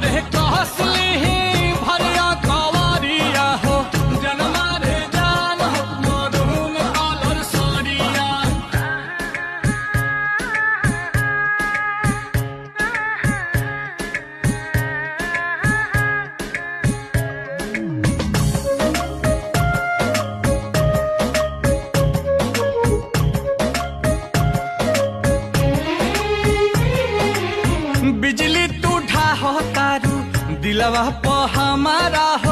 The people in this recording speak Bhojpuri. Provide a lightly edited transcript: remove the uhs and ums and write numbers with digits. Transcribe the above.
अरे कहसली भरिया कवरिया हो जनमा रे जान हो मरून कलर सरिया। बिजली तू ढाहो तारू दिलवा प हमारा हो